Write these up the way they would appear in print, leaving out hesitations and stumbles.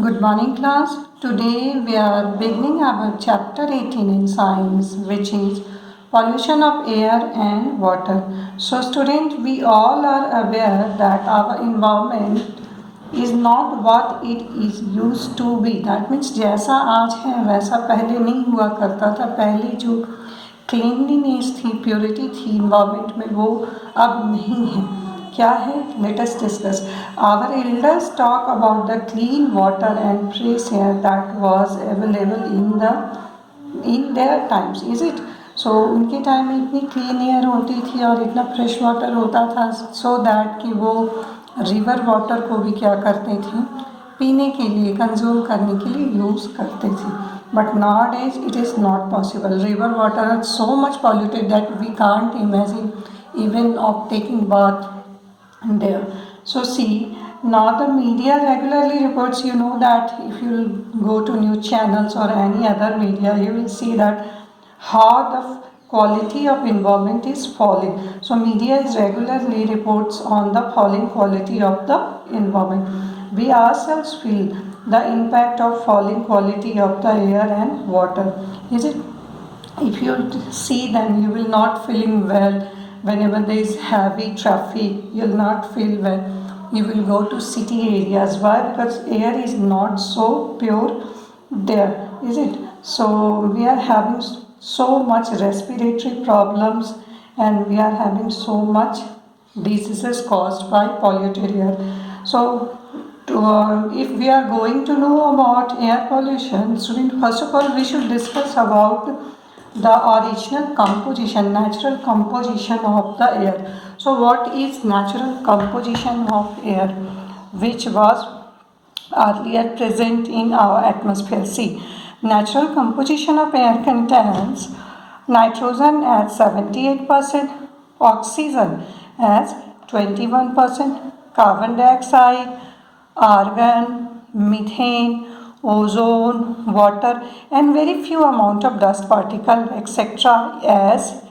Good morning, class. Today we are beginning our chapter 18 in science, which is pollution of air and water. So, student, we all are aware that our environment is not what it is used to be. That means जैसा आज है वैसा पहले नहीं हुआ करता था. पहले जो क्लीनलीनेस थी, प्योरिटी थी इन्वायरमेंट में, वो अब नहीं है. क्या है? Let us discuss. Our elders talk about the clean water and fresh air that was available in their times. Is it? So उनके टाइम में इतनी क्लीन एयर होती थी और इतना फ्रेश वाटर होता था, सो दैट कि वो रिवर वाटर को भी क्या करते थे, पीने के लिए, कंज्यूम करने के लिए यूज़ करते थे. But nowadays it is not possible. River water are so much polluted that we can't imagine even of taking bath there. So see, now the media regularly reports, you know that if you go to news channels or any other media, you will see that how the quality of environment is falling. So media is regularly reports on the falling quality of the environment. We ourselves feel the impact of falling quality of the air and water. Is it? If you see, then you will not feeling well whenever there is heavy traffic. You will not feel well. You will go to city areas. Why? Because air is not so pure there. Is it? So we are having so much respiratory problems, and we are having so much diseases caused by polluted air. So if we are going to know about air pollution, student, first of all we should discuss about the original composition, natural composition of the air. So what is natural composition of air, which was earlier present in our atmosphere? See, natural composition of air contains nitrogen at 78%, oxygen as 21%, carbon dioxide, argon, methane, ozone, water, and very few amount of dust particle etc. as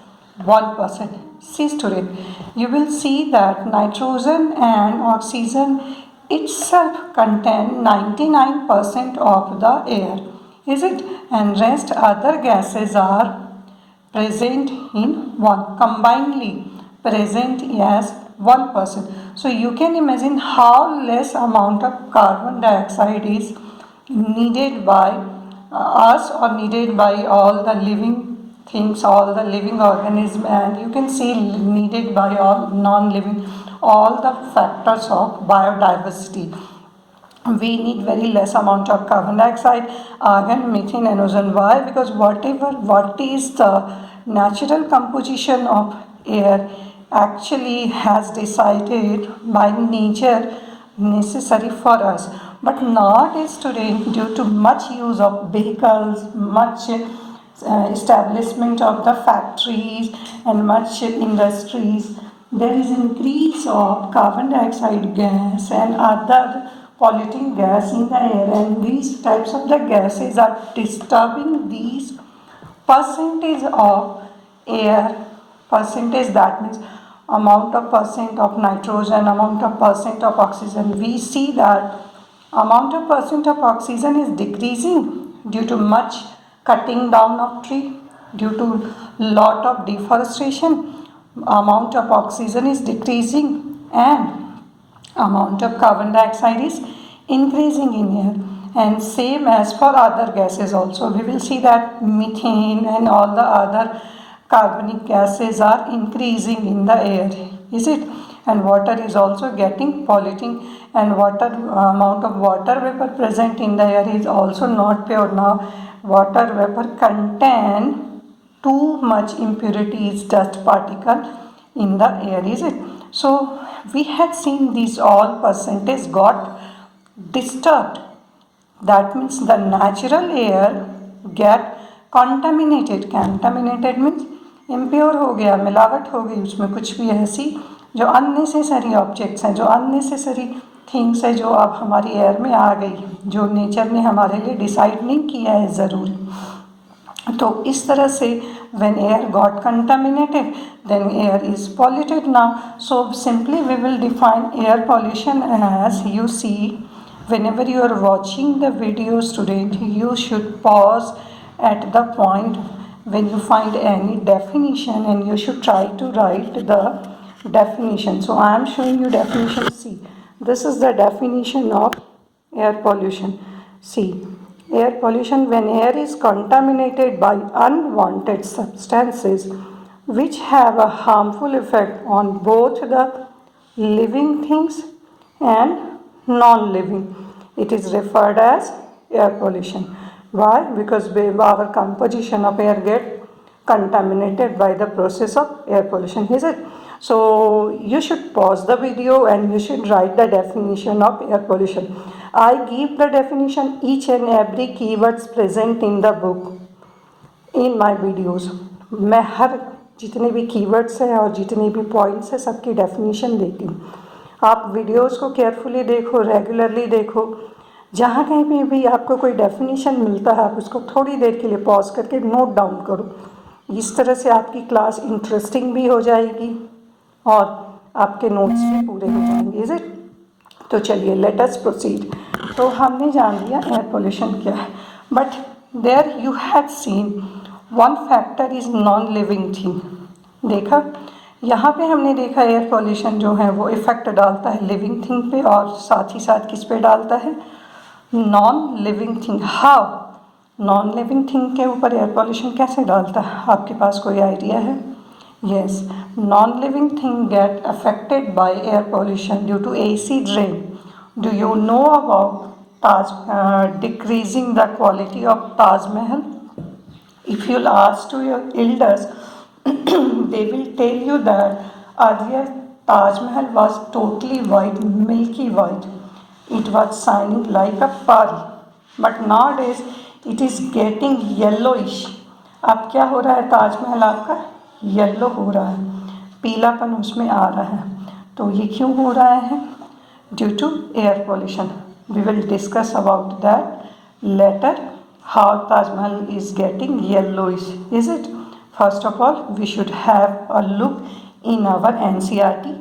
1%. See, student, you will see that nitrogen and oxygen itself contain 99% of the air. Is it? And rest other gases are present in one, combinedly present as 1%. So you can imagine how less amount of carbon dioxide is needed by us or needed by all the living things, all the living organisms, and you can see needed by all non-living, all the factors of biodiversity. We need very less amount of carbon dioxide, argon, methane, and ozone. Why? Because what is the natural composition of air actually has decided by nature necessary for us, but nowadays today, due to much use of vehicles, much establishment of the factories and much industries, there is increase of carbon dioxide gas and other polluting gas in the air, and these types of the gases are disturbing these percentage of air, percentage, that means amount of percent of nitrogen, amount of percent of oxygen. We see that amount of percent of oxygen is decreasing due to much cutting down of tree, due to lot of deforestation. Amount of oxygen is decreasing and amount of carbon dioxide is increasing in air. And same as for other gases also, we will see that methane and all the other carbonic gases are increasing in the air. Is it? And water is also getting polluting, and water amount of water vapor present in the air is also not pure. Now water vapor contain too much impurities, dust particle in the air. Is it? So we had seen these all percentage got disturbed. That means the natural air get contaminated. Contaminated means impure हो गया, मिलावट हो गई उसमें, कुछ भी ऐसी जो अननेसेसरी ऑब्जेक्ट्स हैं, जो अननेसेसरी थिंग्स है, जो अब हमारी एयर में आ गई, जो नेचर ने हमारे लिए डिसाइड नहीं किया है ज़रूरी. तो इस तरह से when air got contaminated, then air is polluted now. So simply we will define air pollution as, you see, Whenever you are watching the video, student, you should pause at the point when you find any definition and you should try to write the definition. So I am showing you definition. See, this is the definition of air pollution. See, air pollution: when air is contaminated by unwanted substances which have a harmful effect on both the living things and non-living. It is referred as air pollution. Why? Because our composition of air get contaminated by the process of air pollution, is it? So you should pause the video and you should write the definition of air pollution. I give the definition each and every keywords present in the book in my videos. मैं हर जितने भी keywords हैं और जितने भी points हैं सबकी definition देती हूँ. आप वीडियोस को केयरफुली देखो, रेगुलरली देखो. जहाँ कहीं पे भी आपको कोई डेफिनेशन मिलता है आप उसको थोड़ी देर के लिए पॉज करके नोट डाउन करो. इस तरह से आपकी क्लास इंटरेस्टिंग भी हो जाएगी और आपके नोट्स भी पूरे हो जाएंगे. Is it? तो चलिए लेट अस प्रोसीड. तो हमने जान लिया एयर पोल्यूशन क्या है, but there you had seen one factor is non living thing. देखा, यहाँ पे हमने देखा एयर पोल्यूशन जो है वो इफ़ेक्ट डालता है लिविंग थिंग पे और साथ ही साथ किस पे डालता है, non living thing. How? Non living thing के ऊपर एयर पोल्यूशन कैसे डालता है, आपके पास कोई आइडिया है? Yes, non living thing get affected by air pollution due to acid rain. Do you know about decreasing the quality of Taj Mahal? If you'll ask to your elders, they will tell you that earlier Taj Mahal was totally white, milky white. It was shining like a pearl. But nowadays it is getting yellowish. अब क्या हो रहा है, ताजमहल आपका yellow हो रहा है, पीलापन उसमें आ रहा है. तो ये क्यों हो रहा है? Due to air pollution. We will discuss about that later, how Taj Mahal is getting yellowish, is it? First of all, we should have a look in our NCERT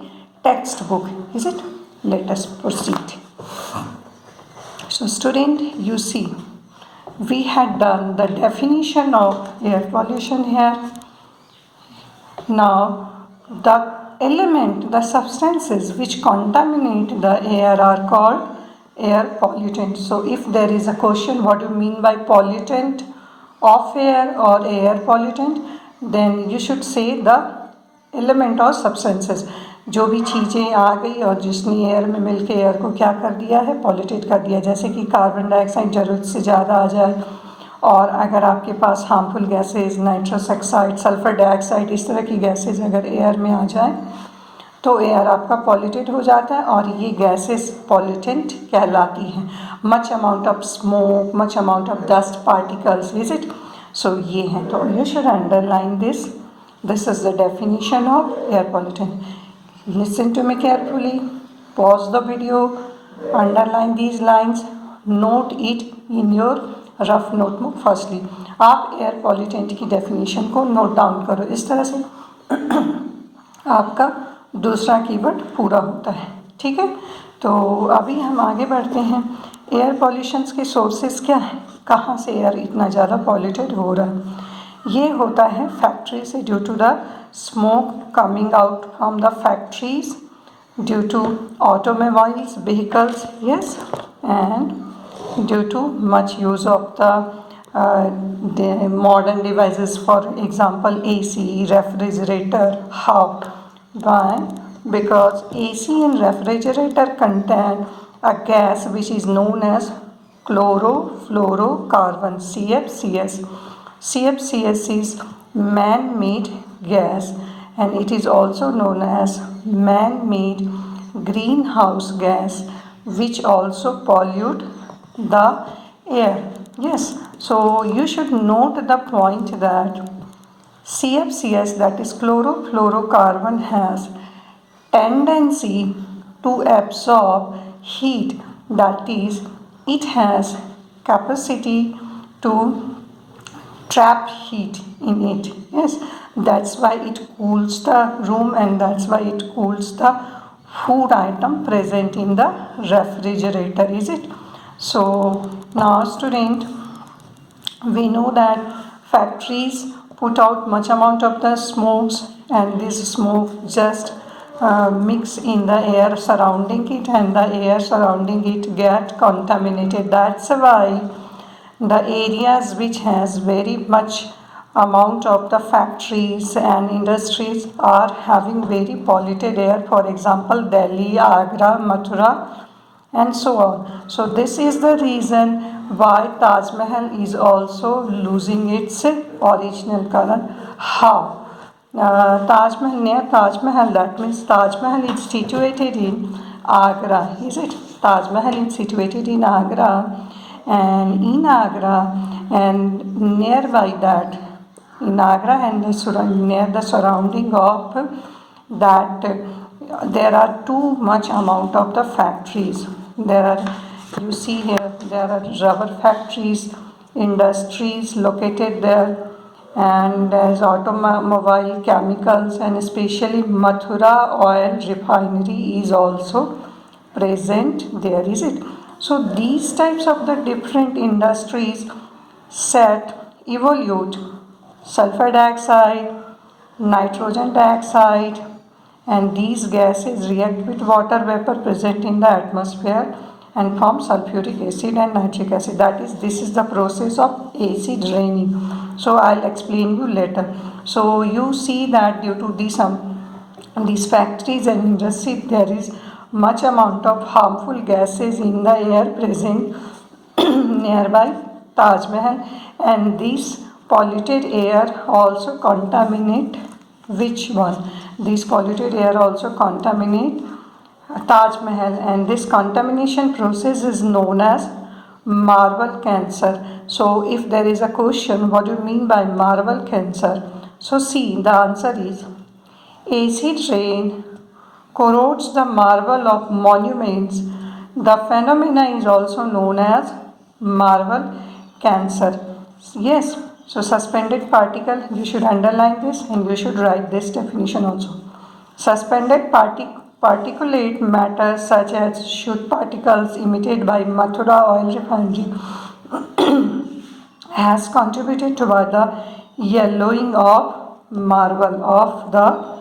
textbook, is it? Let us proceed. So student, you see, we had done the definition of air pollution here. Now the element, the substances which contaminate the air are called air pollutant. So if there is a question what do you mean by pollutant of air or air pollutant, then you should say the element or substances. जो भी चीज़ें आ गई और जिसने air में मिलके air को क्या कर दिया है, पॉल्यूटेट कर दिया. जैसे कि कार्बन डाइऑक्साइड ज़रूरत से ज़्यादा आ जाए और अगर आपके पास harmful gases, nitrous oxide, sulphur dioxide, इस तरह की गैसेज अगर एयर में आ जाए तो एयर आपका पॉल्यूटेड हो जाता है और ये गैसेस पॉल्यूटेंट कहलाती हैं. Much amount of smoke, much amount of dust particles, is it? So ये हैं. तो you should underline this. This is the definition of air pollutant. Listen to me carefully, pause the video, underline these lines, note it in your rough notebook. Firstly आप air pollutant की definition को note down करो. इस तरह से आपका दूसरा keyword पूरा होता है. ठीक है, तो अभी हम आगे बढ़ते हैं. एयर पॉल्यूशंस के सोर्सेस क्या हैं, कहाँ से एयर इतना ज़्यादा पॉल्यूटेड हो रहा है? ये होता है फैक्ट्री से, due to the smoke coming out from the factories, due to automobiles, vehicles, yes, and due to much use of the modern devices, for example AC, refrigerator. How? Why? Because AC and refrigerator contain a gas which is known as chlorofluorocarbon, CFCs. CFCs is man-made gas and it is also known as man-made greenhouse gas which also pollute the air. Yes, so you should note the point that CFCs, that is chlorofluorocarbon, has tendency to absorb heat, that is it has capacity to trap heat in it. Yes, that's why it cools the room and that's why it cools the food item present in the refrigerator, is it? So now student, we know that factories put out much amount of the smokes, and this smoke just mix in the air surrounding it, and the air surrounding it get contaminated. That's why the areas which has very much amount of the factories and industries are having very polluted air. For example, Delhi, Agra, Mathura, and so on. So this is the reason why Taj Mahal is also losing its original color. How? Taj Mahal, near Taj Mahal, that means Taj Mahal is situated in Agra, is it? Taj Mahal is situated in Agra, and in Agra and nearby that, in Agra and near the surrounding of that, there are too much amount of the factories. There are, you see here, there are rubber factories, industries located there, and as automobile, chemicals, and especially Mathura oil refinery is also present there, is it? So these types of the different industries set evolute sulfur dioxide, nitrogen dioxide, and these gases react with water vapor present in the atmosphere and form sulfuric acid and nitric acid. That is, this is the process of acid raining. So I'll explain you later. So you see that due to these factories and industries, there is much amount of harmful gases in the air present nearby Taj Mahal, and these polluted air also contaminate which one? These polluted air also contaminate Taj Mahal, and this contamination process is known as marble cancer. So if there is a question, what do you mean by marble cancer? So see, the answer is acid rain corrodes the marble of monuments. The phenomena is also known as marble cancer. Yes, so suspended particle, you should underline this and you should write this definition also. Suspended particulate matter such as soot particles emitted by Mathura oil refinery has contributed toward the yellowing of marble of the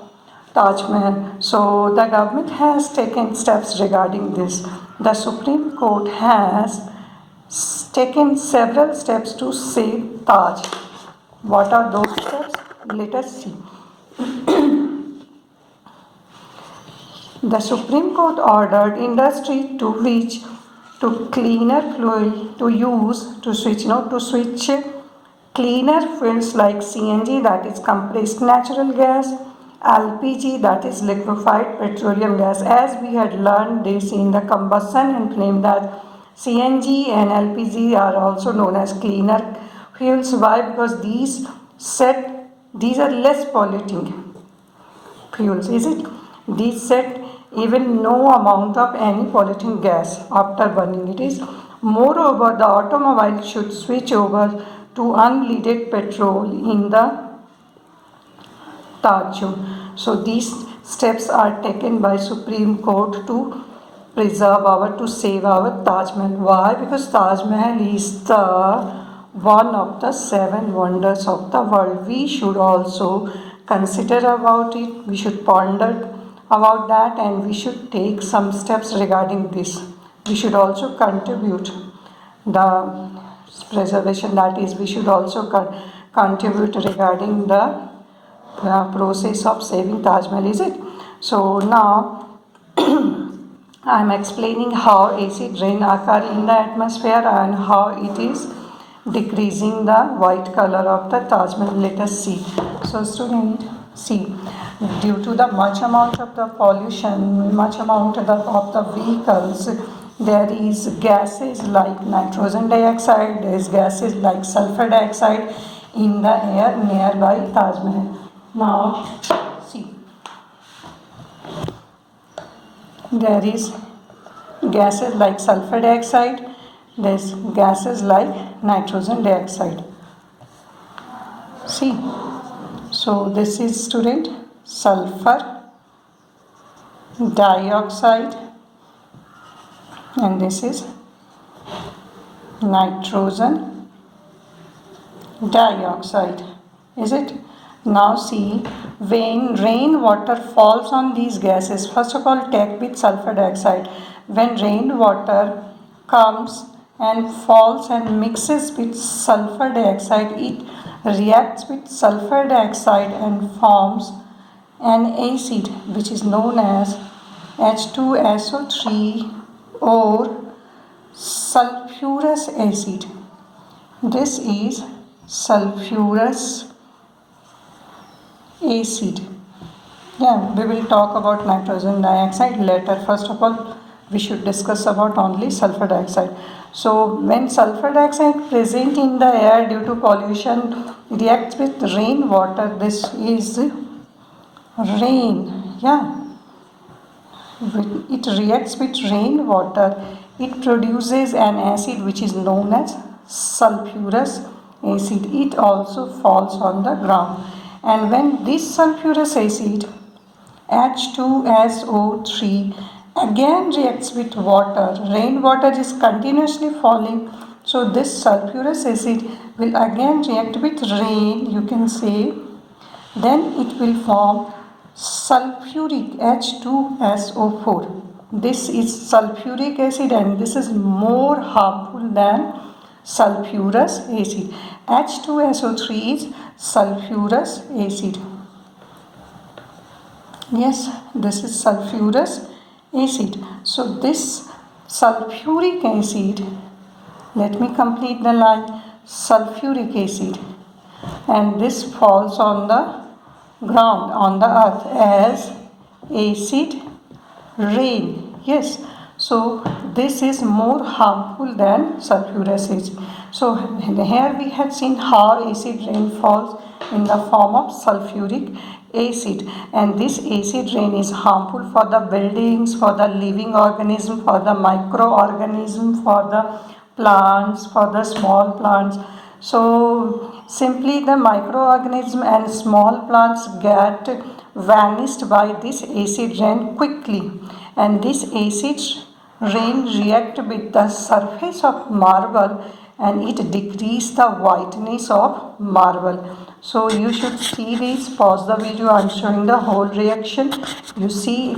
Taj Mahal. So the government has taken steps regarding this. The Supreme Court has taken several steps to save Taj. What are those steps? Let us see. The Supreme Court ordered industry to switch to cleaner fuel to switch cleaner fuels like CNG, that is compressed natural gas, LPG, that is liquefied petroleum gas. As we had learned this in the combustion and flame, that CNG and LPG are also known as cleaner fuels. Why? Because these are less polluting fuels, is it? These set even no amount of any polluting gas after burning it is. Moreover, the automobile should switch over to unleaded petrol in the Taj. So these steps are taken by Supreme Court to to save our Taj Mahal. Why? Because Taj Mahal is the one of the 7 wonders of the world. We should also consider about it. We should ponder about that, and we should take some steps regarding this. We should also contribute the preservation, that is, we should also contribute regarding the process of saving Taj Mahal, is it? So now I am explaining how acid rain occur in the atmosphere and how it is decreasing the white color of the Taj Mahal. Let us see. So student, see, due to the much amount of the pollution, much amount of the vehicles, there is gases like nitrogen dioxide, there is gases like sulfur dioxide in the air nearby Taj Mahal. Now see, there is gases like sulfur dioxide, there is gases like nitrogen dioxide. See, so this is student sulfur dioxide, and this is nitrogen dioxide. Is it? Now see, when rainwater falls on these gases, first of all take with sulfur dioxide. When rainwater comes and falls and mixes with sulfur dioxide, it reacts with sulfur dioxide and forms an acid which is known as H2SO3 or sulfurous acid. This is sulfurous acid. Yeah, we will talk about nitrogen dioxide later. First of all, we should discuss about only sulfur dioxide. So when sulfur dioxide present in the air due to pollution reacts with rainwater, this is rain. Yeah, it reacts with rainwater. It produces an acid which is known as sulfurous acid. It also falls on the ground. And when this sulfurous acid H2SO3 again reacts with water, rainwater is continuously falling, so this sulfurous acid will again react with rain, you can say, then it will form sulfuric H2SO4. This is sulfuric acid and this is more harmful than sulfurous acid. H2SO3 is sulfurous acid. Yes, this is sulfurous acid. So this sulfuric acid, let me complete the line, sulfuric acid, and this falls on the ground, on the earth as acid rain. Yes, so this is more harmful than sulfurous acid. So here we have seen how acid rain falls in the form of sulfuric acid, and this acid rain is harmful for the buildings, for the living organism, for the microorganism, for the plants, for the small plants. So simply the microorganism and small plants get vanished by this acid rain quickly, and this acid rain react with the surface of marble and it decrease the whiteness of marble. So you should see this, pause the video, I am showing the whole reaction. You see